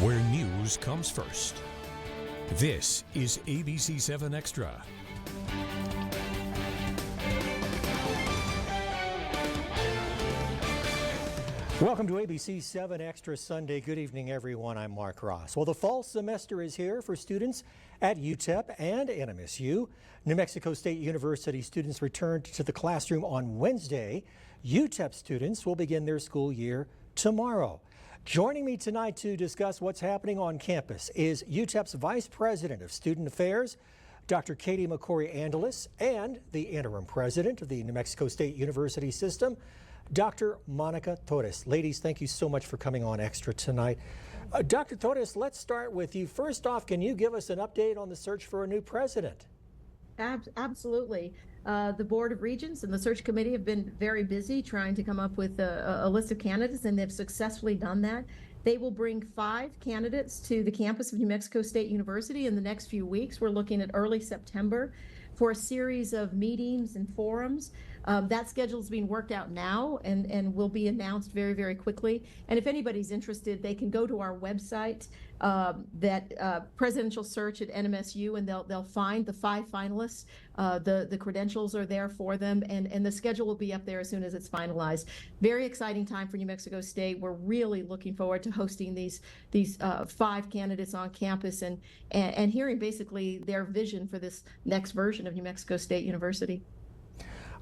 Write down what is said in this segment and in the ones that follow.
where news comes first. This is ABC-7 Extra. Welcome to ABC-7 Extra Sunday. Good evening, everyone. I'm Mark Ross. Well, the fall semester is here for students at UTEP and NMSU. New Mexico State University students returned to the classroom on Wednesday. UTEP students will begin their school year tomorrow. Joining me tonight to discuss what's happening on campus is UTEP's Vice President of Student Affairs, Dr. Katie McCory-Angeles, and the Interim President of the New Mexico State University System, Dr. Monica Torres. Ladies, thank you so much for coming on Extra tonight. Dr. Torres, let's start with you. First off, can you give us an update on the search for a new president? Absolutely. The Board of Regents and the search committee have been very busy trying to come up with a list of candidates, and they've successfully done that. They will bring 5 candidates to the campus of New Mexico State University in the next few weeks. We're looking at early September for a series of meetings and forums. That schedule is being worked out now and will be announced very, very quickly. And if anybody's interested, they can go to our website, presidential search at NMSU, and they'll find the 5 finalists. The credentials are there for them, and the schedule will be up there as soon as it's finalized. Very exciting time for New Mexico State. We're really looking forward to hosting these 5 candidates on campus and hearing basically their vision for this next version of New Mexico State University.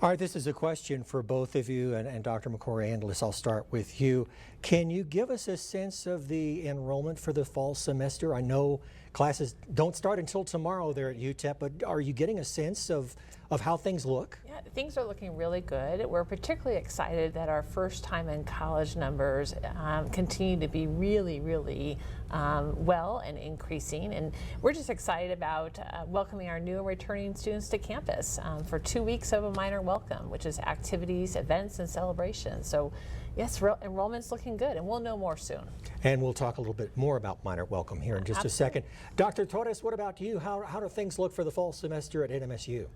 All right, this is a question for both of you, and Dr. McCory-Angeles, I'll start with you. Can you give us a sense of the enrollment for the fall semester? I know classes don't start until tomorrow there at UTEP, but are you getting a sense of how things look? Yeah, things are looking really good. We're particularly excited that our first time in college numbers continue to be really well and increasing. And we're just excited about welcoming our new and returning students to campus for 2 weeks of a minor welcome, which is activities, events, and celebrations. So yes, enrollment's looking good, and we'll know more soon. And we'll talk a little bit more about minor welcome here in just a second. Dr. Torres, what about you? How do things look for the fall semester at NMSU?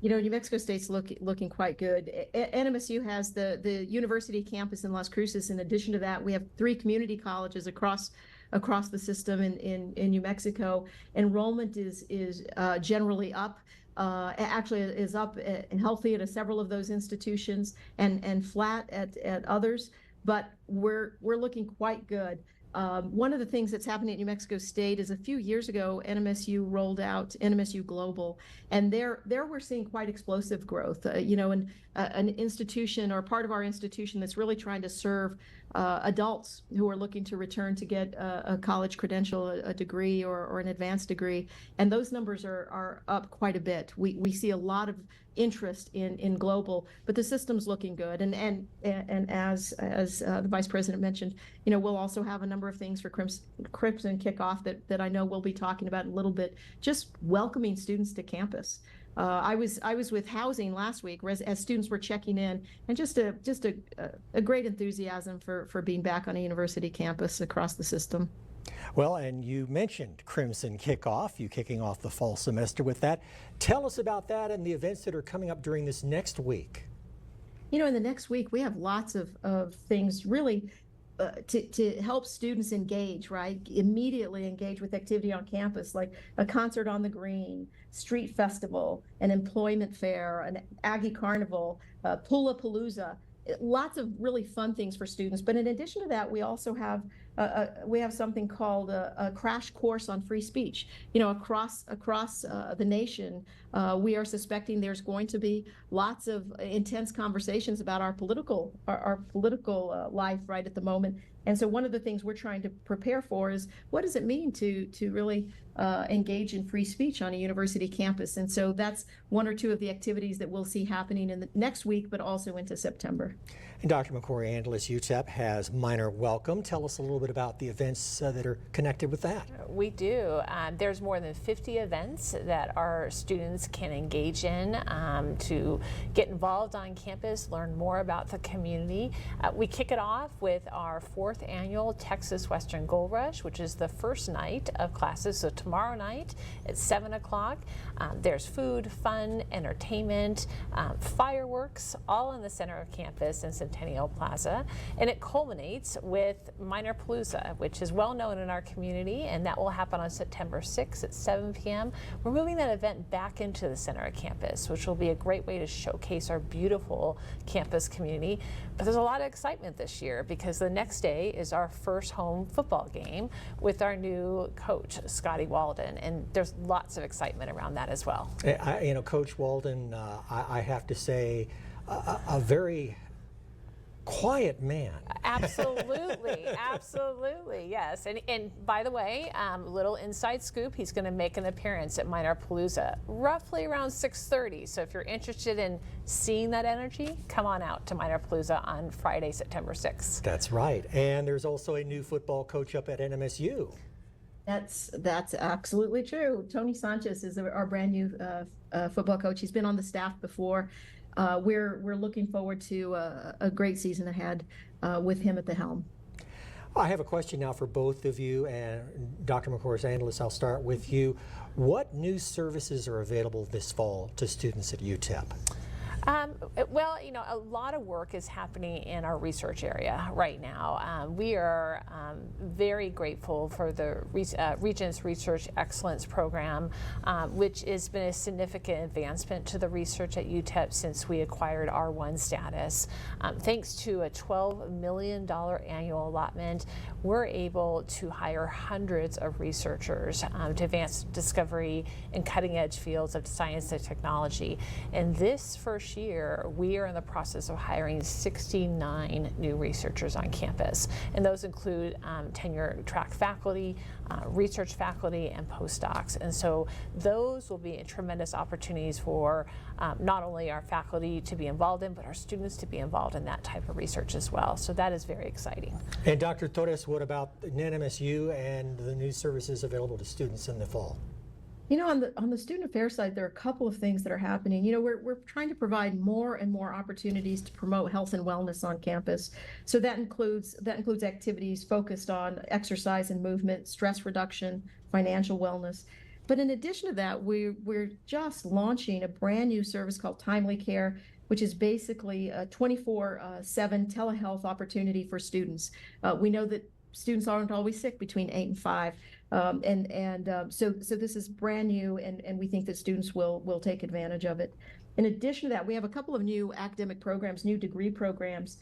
You know, New Mexico State's looking quite good. NMSU has the university campus in Las Cruces. In addition to that, we have 3 community colleges across the system in New Mexico. Enrollment is generally up. Actually is up and healthy at several of those institutions and flat at others, but we're looking quite good. One of the things that's happening at New Mexico State is a few years ago, NMSU rolled out NMSU Global, and there we're seeing quite explosive growth. You know, and an institution or part of our institution that's really trying to serve adults who are looking to return to get a college credential, a degree, or an advanced degree, and those numbers are up quite a bit. We see a lot of interest in global, but the system's looking good. And as the Vice President mentioned, you know, we'll also have a number of things for Crimson Kickoff that I know we'll be talking about in a little bit, just welcoming students to campus. I was with housing last week as students were checking in, and just a great enthusiasm for being back on a university campus across the system. Well, and you mentioned Crimson Kickoff, you kicking off the fall semester with that. Tell us about that and the events that are coming up during this next week. You know, in the next week, we have lots of things really to help students engage, right? Immediately engage with activity on campus, like a concert on the green, street festival, an employment fair, an Aggie Carnival, Pula-Palooza. Lots of really fun things for students. But in addition to that, we also have something called a crash course on free speech. You know, across the nation, we are suspecting there's going to be lots of intense conversations about our political life right at the moment. And so one of the things we're trying to prepare for is, what does it mean to really engage in free speech on a university campus? And so that's 1 or 2 of the activities that we'll see happening in the next week, but also into September. And Dr. McCory-Angeles, UTEP has minor welcome. Tell us a little bit about the events that are connected with that. We do. There's more than 50 events that our students can engage in to get involved on campus, learn more about the community. We kick it off with our 4th annual Texas Western Gold Rush, which is the first night of classes. So tomorrow night at 7 o'clock, there's food, fun, entertainment, fireworks, all in the center of campus. And since Centennial Plaza. And it culminates with Minor Palooza, which is well known in our community, and that will happen on September 6th at 7 p.m. We're moving that event back into the center of campus, which will be a great way to showcase our beautiful campus community. But there's a lot of excitement this year because the next day is our first home football game with our new coach, Scotty Walden, and there's lots of excitement around that as well. Coach Walden, I have to say, a very quiet man. Absolutely, absolutely, yes. And by the way, little inside scoop, he's going to make an appearance at Minor Palooza roughly around 6:30. So if you're interested in seeing that energy, come on out to Minor Palooza on Friday, September 6th. That's right. And there's also a new football coach up at NMSU. That's absolutely true. Tony Sanchez is our brand new football coach. He's been on the staff before. We're looking forward to a great season ahead with him at the helm. I have a question now for both of you, and Dr. McCourse-Angeles, I'll start with you. What new services are available this fall to students at UTEP? Well, a lot of work is happening in our research area right now. We are very grateful for the Regents Research Excellence Program, which has been a significant advancement to the research at UTEP since we acquired R1 status. Thanks to a $12 million annual allotment, we're able to hire hundreds of researchers to advance discovery in cutting-edge fields of science and technology. And this first year, we are in the process of hiring 69 new researchers on campus. And those include tenure track faculty, research faculty, and postdocs. And so those will be tremendous opportunities for not only our faculty to be involved in, but our students to be involved in that type of research as well. So that is very exciting. And Dr. Torres, what about NMSU and the new services available to students in the fall? On the student affairs side, there are a couple of things that are happening. We're trying to provide more and more opportunities to promote health and wellness on campus. So that includes activities focused on exercise and movement, stress reduction, financial wellness. But in addition to that, we're just launching a brand new service called Timely Care, which is basically a 24/7 telehealth opportunity for students. We know that students aren't always sick between 8 and 5. So this is brand new, and we think that students will take advantage of it. In addition to that, we have a couple of new academic programs, new degree programs.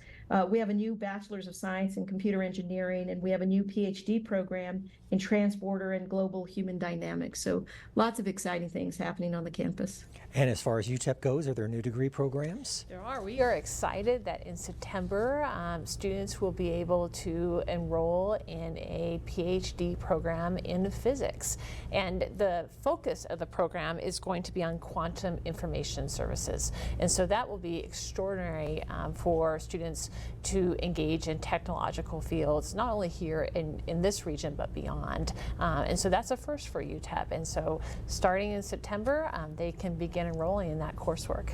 We have a new Bachelor's of Science in Computer Engineering, and we have a new PhD program in Transborder and Global Human Dynamics. So lots of exciting things happening on the campus. And as far as UTEP goes, are there new degree programs? There are. We are excited that in September, students will be able to enroll in a PhD program in physics. And the focus of the program is going to be on quantum information services. And so that will be extraordinary for students to engage in technological fields, not only here in this region, but beyond. And so that's a first for UTEP. And so starting in September, they can begin enrolling in that coursework.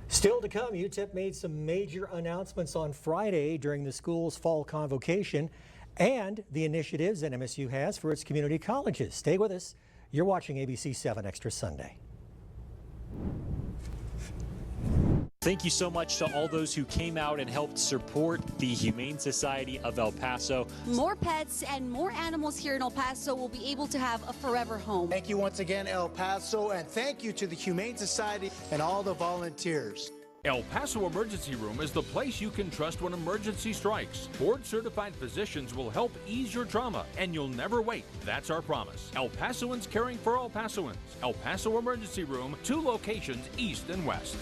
Still to come, UTEP made some major announcements on Friday during the school's fall convocation and the initiatives NMSU has for its community colleges. Stay with us. You're watching ABC-7 Extra Sunday. Thank you so much to all those who came out and helped support the Humane Society of El Paso. More pets and more animals here in El Paso will be able to have a forever home. Thank you once again, El Paso, and thank you to the Humane Society and all the volunteers. El Paso Emergency Room is the place you can trust when emergency strikes. Board-certified physicians will help ease your trauma, and you'll never wait. That's our promise. El Pasoans caring for El Pasoans. El Paso Emergency Room, 2 locations east and west.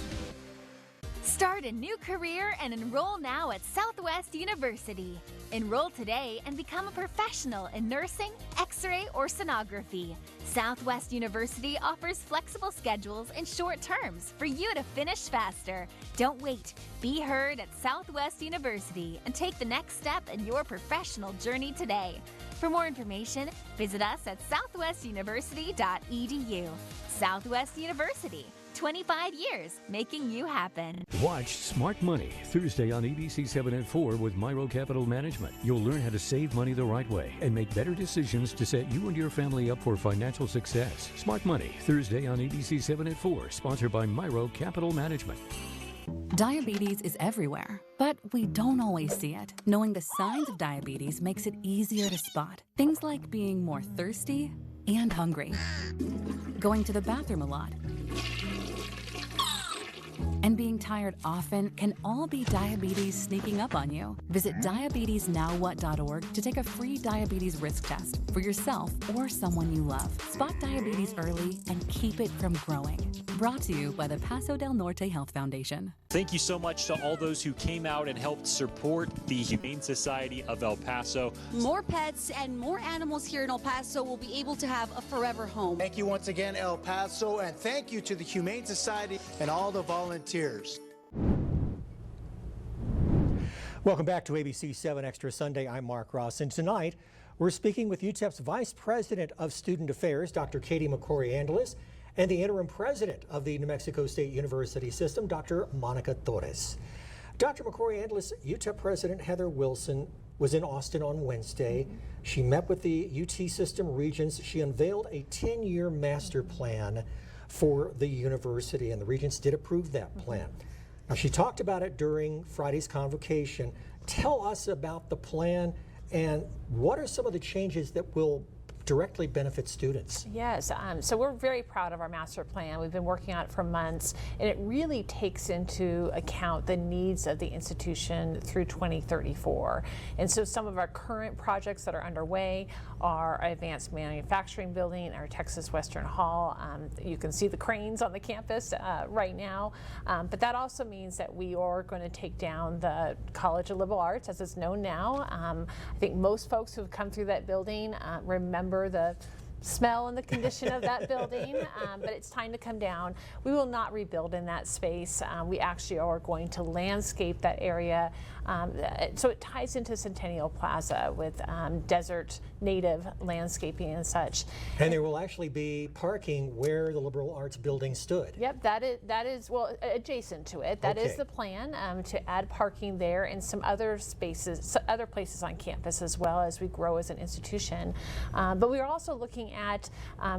Start a new career and enroll now at Southwest University. Enroll today and become a professional in nursing, X-ray, or sonography. Southwest University offers flexible schedules and short terms for you to finish faster. Don't wait. Be heard at Southwest University and take the next step in your professional journey today. For more information, visit us at southwestuniversity.edu. Southwest University. 25 years making you happen. Watch Smart Money Thursday on ABC-7 at 4 with Myro Capital Management. You'll learn how to save money the right way and make better decisions to set you and your family up for financial success. Smart Money Thursday on ABC-7 at 4, sponsored by Myro Capital Management. Diabetes is everywhere, but we don't always see it. Knowing the signs of diabetes makes it easier to spot. Things like being more thirsty and hungry, going to the bathroom a lot, and being tired often can all be diabetes sneaking up on you. Visit diabetesnowwhat.org to take a free diabetes risk test for yourself or someone you love. Spot diabetes early and keep it from growing. Brought to you by the Paso del Norte Health Foundation. Thank you so much to all those who came out and helped support the Humane Society of El Paso. More pets and more animals here in El Paso will be able to have a forever home. Thank you once again, El Paso, and thank you to the Humane Society and all the volunteers. Welcome back to ABC-7 Extra Sunday. I'm Mark Ross, and tonight we're speaking with UTEP's Vice President of Student Affairs, Dr. Katie McCrory-Angeles, and the interim president of the New Mexico State University System, Dr. Monica Torres. Dr. McCrory-Angeles, UTEP President Heather Wilson was in Austin on Wednesday. She met with the UT System regents. She unveiled a 10-year master plan for the university, and the regents did approve that plan. Now, she talked about it during Friday's convocation. Tell us about the plan and what are some of the changes that will directly benefit students? Yes, so we're very proud of our master plan. We've been working on it for months, and it really takes into account the needs of the institution through 2034. And so some of our current projects that are underway are our advanced manufacturing building, our Texas Western Hall. You can see the cranes on the campus right now, but that also means that we are going to take down the College of Liberal Arts as it's known now. I think most folks who have come through that building remember the smell and the condition of that building, but it's time to come down. We will not rebuild in that space. We actually are going to landscape that area. So it ties into Centennial Plaza with desert native landscaping and such. And there will actually be parking where the liberal arts building stood. Yep, that is well adjacent to it. That is the plan, to add parking there and some other spaces, other places on campus as well as we grow as an institution. But we are also looking at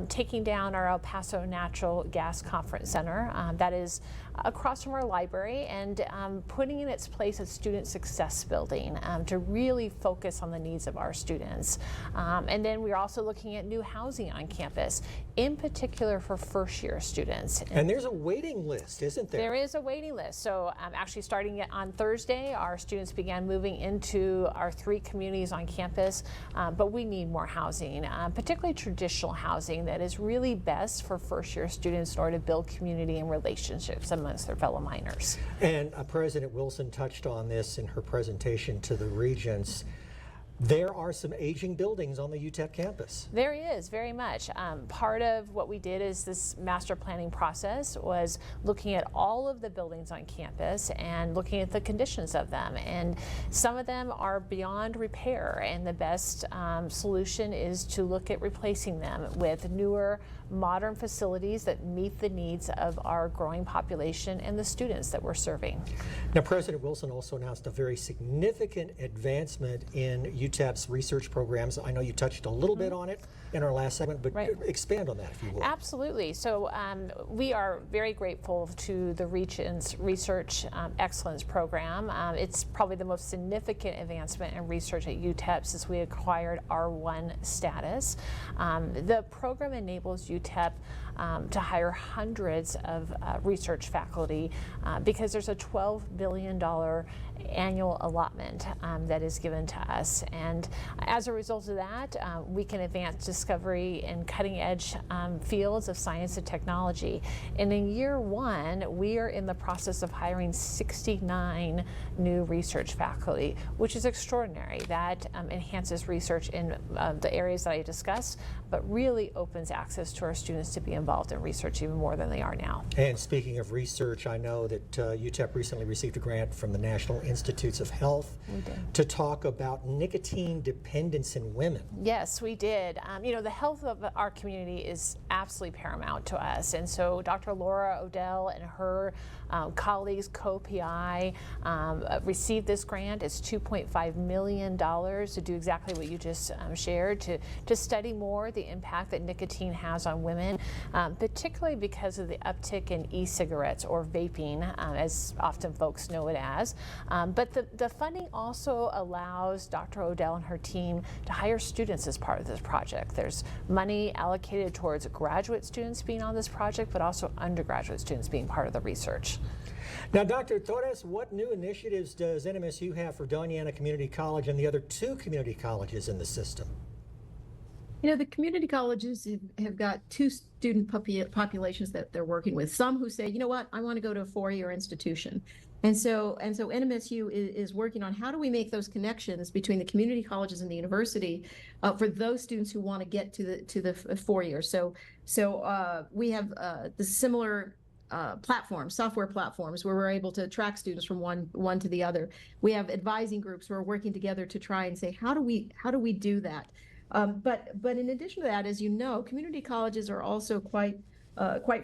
taking down our El Paso Natural Gas Conference Center. That is across from our library, and putting in its place a student success building to really focus on the needs of our students. And then we're also looking at new housing on campus, in particular for first-year students. And there's a waiting list, isn't there? There is a waiting list. So actually starting on Thursday, our students began moving into our 3 communities on campus, but we need more housing, particularly traditional housing that is really best for first-year students in order to build community and relationships amongst their fellow minors. And President Wilson touched on this in her presentation to the regents. There are some aging buildings on the UTEP campus. There is, very much. Part of what we did is this master planning process was looking at all of the buildings on campus and looking at the conditions of them. And some of them are beyond repair, and the best solution is to look at replacing them with newer, modern facilities that meet the needs of our growing population and the students that we're serving. Now, President Wilson also announced a very significant advancement in UTEP's research programs. I know you touched a little bit on it in our last segment, but expand on that if you will. Absolutely. So we are very grateful to the Regents Research Excellence Program. It's probably the most significant advancement in research at UTEP since we acquired R1 status. The program enables UTEP to hire hundreds of research faculty because there's a $12 billion annual allotment that is given to us. And as a result of that, we can advance discovery in cutting edge fields of science and technology. And in year 1, we are in the process of hiring 69 new research faculty, which is extraordinary. That enhances research in the areas that I discussed, but really opens access to our students to be involved in research even more than they are now. And speaking of research, I know that UTEP recently received a grant from the National Institutes of Health to talk about nicotine nicotine dependence in women. Yes, we did. You know, the health of our community is absolutely paramount to us. And so Dr. Laura Odell and her colleagues, co-PI, received this grant. It's $2.5 million to do exactly what you just shared, to study more the impact that nicotine has on women, particularly because of the uptick in e-cigarettes or vaping, as often folks know it as. But the funding also allows Dr. Odell and her team to hire students as part of this project. There's money allocated towards graduate students being on this project, but also undergraduate students being part of the research. Now, Dr. Torres, what new initiatives does NMSU have for Doñana Community College and the other 2 community colleges in the system? You know, the community colleges have got 2 student populations that they're working with. Some who say, you know what, I want to go to a 4-year institution. And so NMSU is working on how do we make those connections between the community colleges and the university for those students who want to get to the 4 years. So we have the similar software platforms where we're able to track students from one to the other. We have advising groups who are working together to try and say, how do we do that? But in addition to that, as you know, community colleges are also quite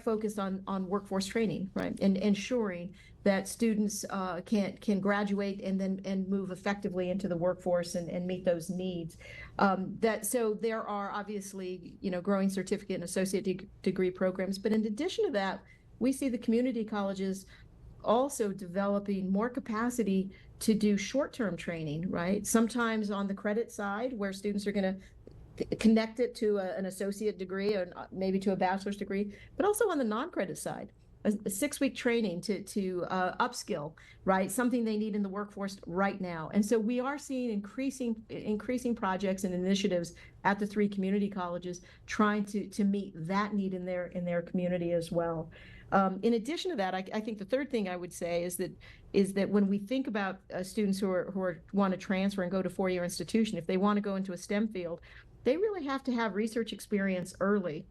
focused on workforce training, right, and ensuring that students can graduate and move effectively into the workforce and meet those needs. So there are obviously, you know, growing certificate and associate degree programs, but in addition to that, we see the community colleges also developing more capacity to do short-term training, right? Sometimes on the credit side, where students are going to connect it to an associate degree or maybe to a bachelor's degree, but also on the non-credit side, a 6-week training to upskill, right? Something they need in the workforce right now. And so we are seeing increasing projects and initiatives at the 3 community colleges trying to meet that need in their community as well. In addition to that, I think the third thing I would say is that when we think about students who want to transfer and go to 4-year institution, if they want to go into a STEM field, they really have to have research experience early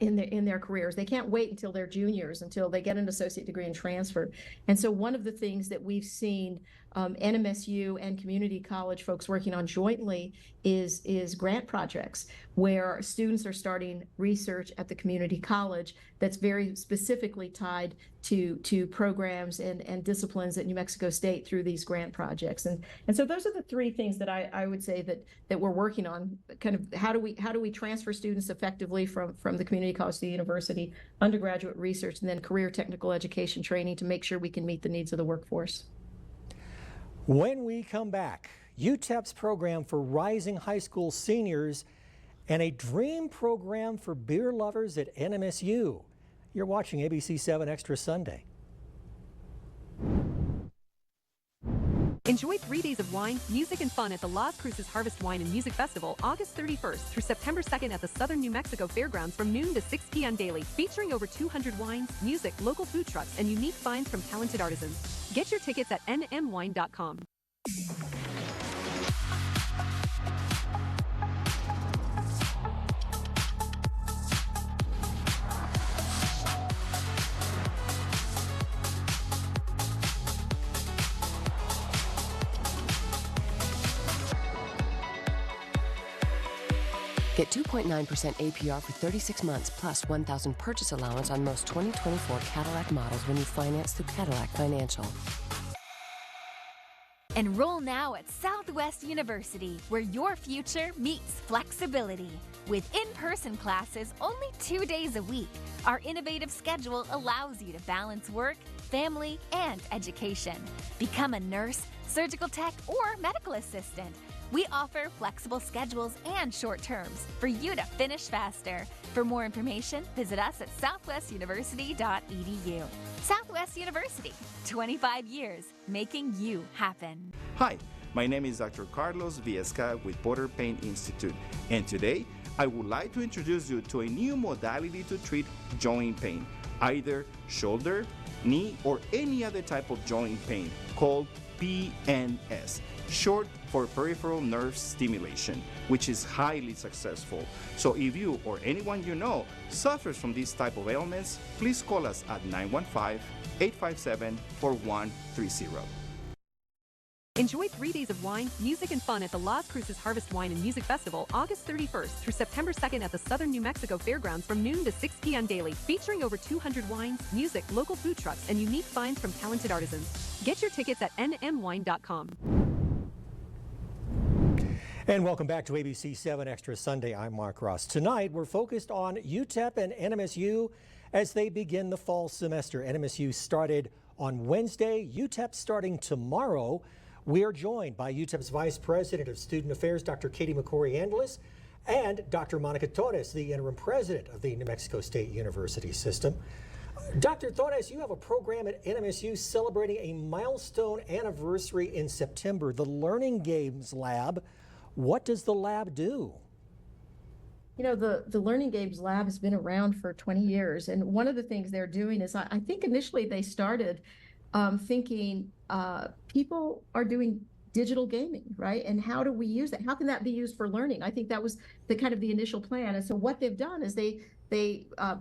in their careers. They can't wait until they're juniors, until they get an associate degree and transfer. And so one of the things that we've seen NMSU and community college folks working on jointly is grant projects where students are starting research at the community college that's very specifically tied to programs and disciplines at New Mexico State through these grant projects. And so those are the 3 things that I would say that we're working on. Kind of how do we transfer students effectively from the community college to the university, undergraduate research, and then career technical education training to make sure we can meet the needs of the workforce. When we come back, UTEP's program for rising high school seniors and a dream program for beer lovers at NMSU. You're watching ABC-7 Extra Sunday. Enjoy 3 days of wine, music, and fun at the Las Cruces Harvest Wine and Music Festival, August 31st through September 2nd at the Southern New Mexico Fairgrounds from noon to 6 p.m. daily, featuring over 200 wines, music, local food trucks, and unique finds from talented artisans. Get your tickets at nmwine.com. Get 2.9% APR for 36 months plus $1,000 purchase allowance on most 2024 Cadillac models when you finance through Cadillac Financial. Enroll now at Southwest University, where your future meets flexibility. With in-person classes only 2 days a week, our innovative schedule allows you to balance work, family, and education. Become a nurse, surgical tech, or medical assistant. We offer flexible schedules and short terms for you to finish faster. For more information, visit us at southwestuniversity.edu. Southwest University, 25 years making you happen. Hi, my name is Dr. Carlos Viesca with Border Pain Institute, and today I would like to introduce you to a new modality to treat joint pain, either shoulder, knee, or any other type of joint pain, called PNS, short for peripheral nerve stimulation, which is highly successful. So if you or anyone you know suffers from these type of ailments, please call us at 915-857-4130. Enjoy 3 days of wine, music, and fun at the Las Cruces Harvest Wine and Music Festival August 31st through September 2nd at the Southern New Mexico Fairgrounds from noon to 6 p.m. daily, featuring over 200 wines, music, local food trucks, and unique finds from talented artisans. Get your tickets at nmwine.com. And welcome back to ABC-7 Extra Sunday. I'm Mark Ross. Tonight, we're focused on UTEP and NMSU as they begin the fall semester. NMSU started on Wednesday, UTEP starting tomorrow. We are joined by UTEP's Vice President of Student Affairs, Dr. Katie McCory-Angeles, and Dr. Monica Torres, the interim president of the New Mexico State University system. Dr. Torres, you have a program at NMSU celebrating a milestone anniversary in September, the Learning Games Lab. What does the lab do? You know, the Learning Games Lab has been around for 20 years, and one of the things they're doing is, I think initially they started thinking people are doing digital gaming, right? And how do we use that? How can that be used for learning? I think that was the kind of the initial plan. And so what they've done is they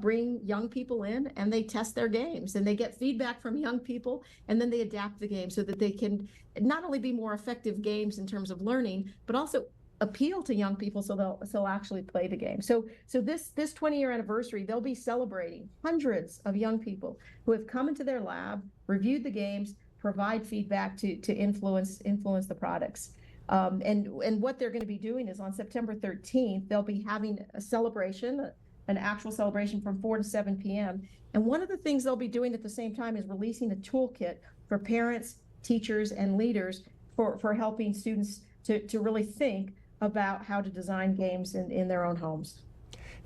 bring young people in and they test their games and they get feedback from young people, and then they adapt the game so that they can not only be more effective games in terms of learning, but also appeal to young people so they'll actually play the game. So this 20-year anniversary, they'll be celebrating hundreds of young people who have come into their lab, reviewed the games, provide feedback to influence the products. And what they're going to be doing is on September 13th, they'll be having a celebration, an actual celebration from 4 to 7 p.m. And one of the things they'll be doing at the same time is releasing a toolkit for parents, teachers, and leaders for helping students to really think about how to design games in their own homes.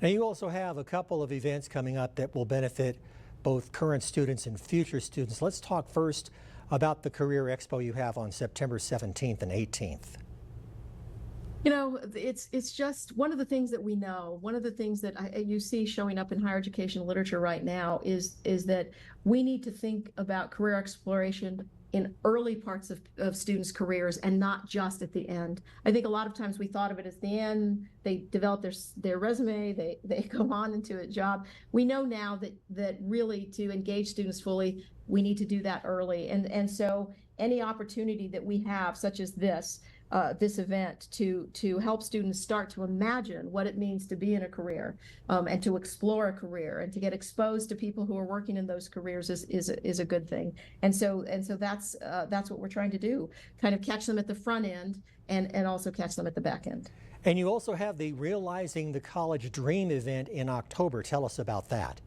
Now, you also have a couple of events coming up that will benefit both current students and future students. Let's talk first about the Career Expo you have on September 17th and 18th. You know, it's just one of the things that we know. One of the things that you see showing up in higher education literature right now is that we need to think about career exploration in early parts of students' careers and not just at the end. I think a lot of times we thought of it as the end. They develop their resume, they go on into a job. We know now that really to engage students fully, we need to do that early. And so any opportunity that we have, such as this event, to help students start to imagine what it means to be in a career and to explore a career and to get exposed to people who are working in those careers is a good thing. And so that's what we're trying to do, kind of catch them at the front end and also catch them at the back end. And you also have the Realizing the College Dream event in October. Tell us about that.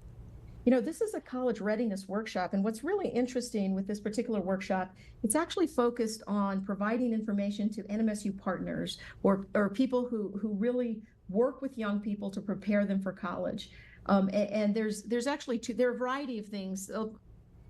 You know, this is a college readiness workshop, and what's really interesting with this particular workshop, it's actually focused on providing information to NMSU partners or people who really work with young people to prepare them for college. And there's actually there are a variety of things, a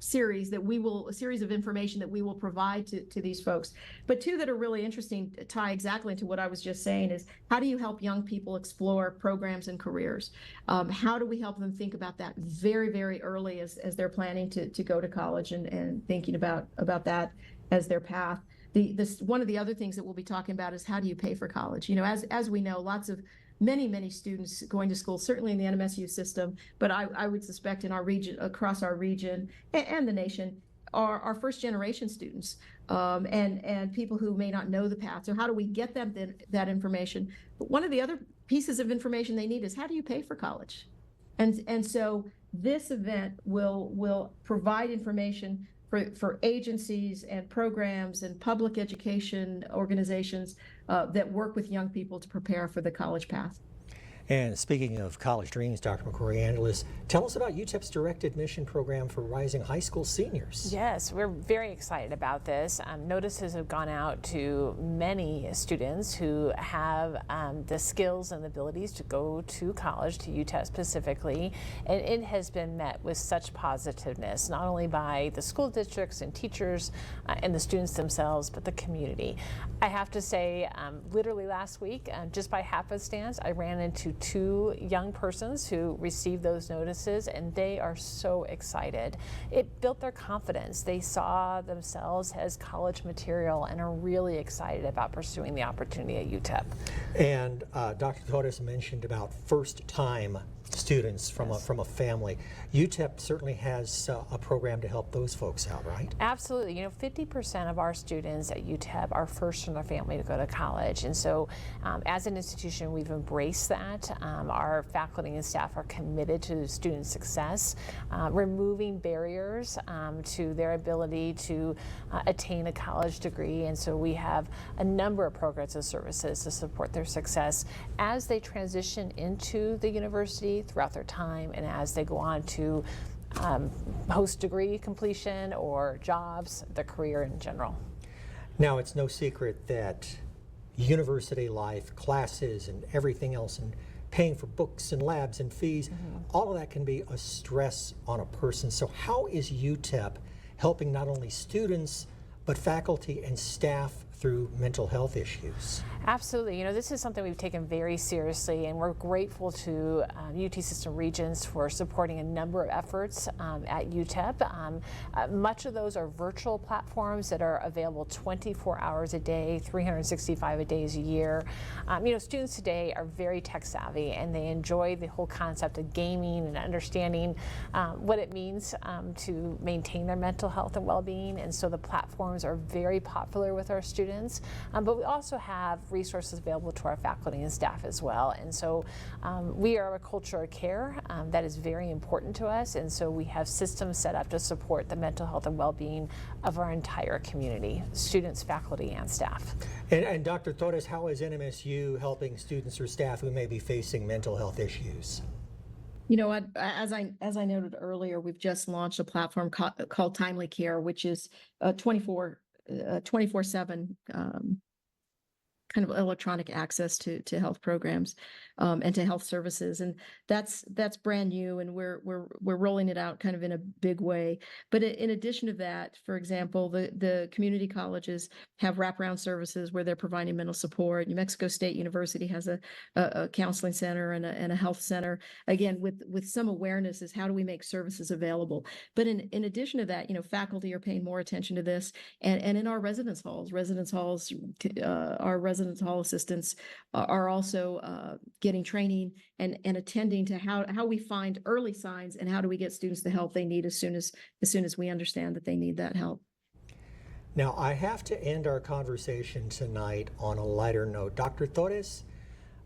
series of information that we will provide to these folks. But two that are really interesting tie exactly into what I was just saying is, how do you help young people explore programs and careers? How do we help them think about that very, very early as they're planning to go to college and thinking about that as their path? One of the other things that we'll be talking about is, how do you pay for college? You know, as we know, many students going to school, certainly in the NMSU system, but I would suspect in our region, across our region and the nation, are first generation students and people who may not know the path. So how do we get them that information? But one of the other pieces of information they need is, how do you pay for college? And so this event will provide information for agencies and programs and public education organizations that work with young people to prepare for the college path. And speaking of college dreams, Dr. McCory-Angeles, tell us about UTEP's direct admission program for rising high school seniors. Yes, we're very excited about this. Notices have gone out to many students who have the skills and the abilities to go to college, to UTEP specifically, and it has been met with such positiveness, not only by the school districts and teachers and the students themselves, but the community. I have to say, literally last week, just by happenstance, I ran into two young persons who received those notices, and they are so excited. It built their confidence. They saw themselves as college material and are really excited about pursuing the opportunity at UTEP. And Dr. Torres mentioned about first-time students from a family. UTEP certainly has a program to help those folks out, right? Absolutely. You know, 50% of our students at UTEP are first in their family to go to college, and so as an institution, we've embraced that. Our faculty and staff are committed to student success, removing barriers to their ability to attain a college degree, and so we have a number of programs and services to support their success as they transition into the university throughout their time and as they go on to post-degree completion or jobs, their career in general. Now, it's no secret that university life, classes and everything else, and paying for books and labs and fees, all of that can be a stress on a person. So how is UTEP helping not only students, but faculty and staff through mental health issues? Absolutely. You know, this is something we've taken very seriously, and we're grateful to UT System Regents for supporting a number of efforts at UTEP. Much of those are virtual platforms that are available 24 hours a day, 365 days a year. You know, students today are very tech savvy, and they enjoy the whole concept of gaming and understanding what it means to maintain their mental health and well-being, and so the platforms are very popular with our students. But we also have resources available to our faculty and staff as well, and so we are a culture of care that is very important to us, and so we have systems set up to support the mental health and well-being of our entire community, students, faculty, and staff. And Dr. Torres, how is NMSU helping students or staff who may be facing mental health issues? You know what, as I noted earlier, we've just launched a platform called Timely Care, which is 24/7 kind of electronic access to health programs and to health services, and that's brand new, and we're rolling it out kind of in a big way. But in addition to that, for example, the community colleges have wraparound services where they're providing mental support. New Mexico State University has a counseling center and a health center, again with some awareness as how do we make services available. But in addition to that, you know, faculty are paying more attention to this, and in our residence halls, our residence hall assistants are also getting training and attending to how we find early signs and how do we get students the help they need as soon as we understand that they need that help. Now, I have to end our conversation tonight on a lighter note. Dr. Torres,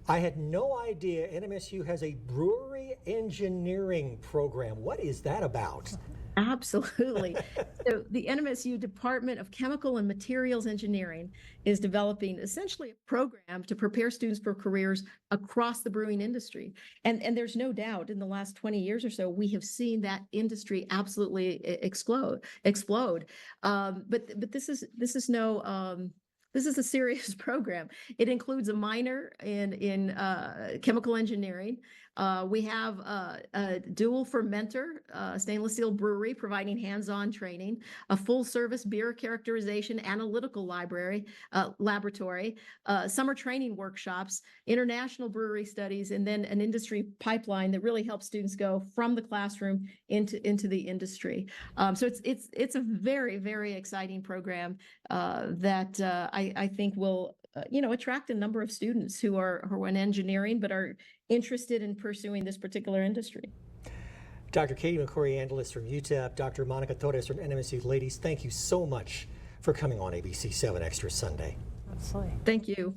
I had no idea NMSU has a brewery engineering program. What is that about? Absolutely. So the NMSU Department of Chemical and Materials Engineering is developing essentially a program to prepare students for careers across the brewing industry. And there's no doubt in the last 20 years or so, we have seen that industry absolutely explode. But this is a serious program. It includes a minor in chemical engineering. We have a dual fermenter, stainless steel brewery providing hands-on training, a full-service beer characterization analytical laboratory, summer training workshops, international brewery studies, and then an industry pipeline that really helps students go from the classroom into the industry. So it's a very, very exciting program that I think will attract a number of students who are in engineering but are interested in pursuing this particular industry. Dr. Katie McCory-Angeles from UTEP, Dr. Monica Torres from NMSU. Ladies, thank you so much for coming on ABC-7 Extra Sunday. Absolutely. Thank you.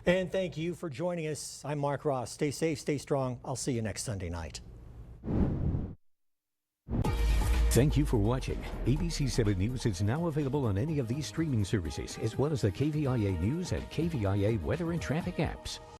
And thank you for joining us. I'm Mark Ross. Stay safe, stay strong. I'll see you next Sunday night. Thank you for watching. ABC-7 News is now available on any of these streaming services, as well as the KVIA News and KVIA Weather and Traffic apps.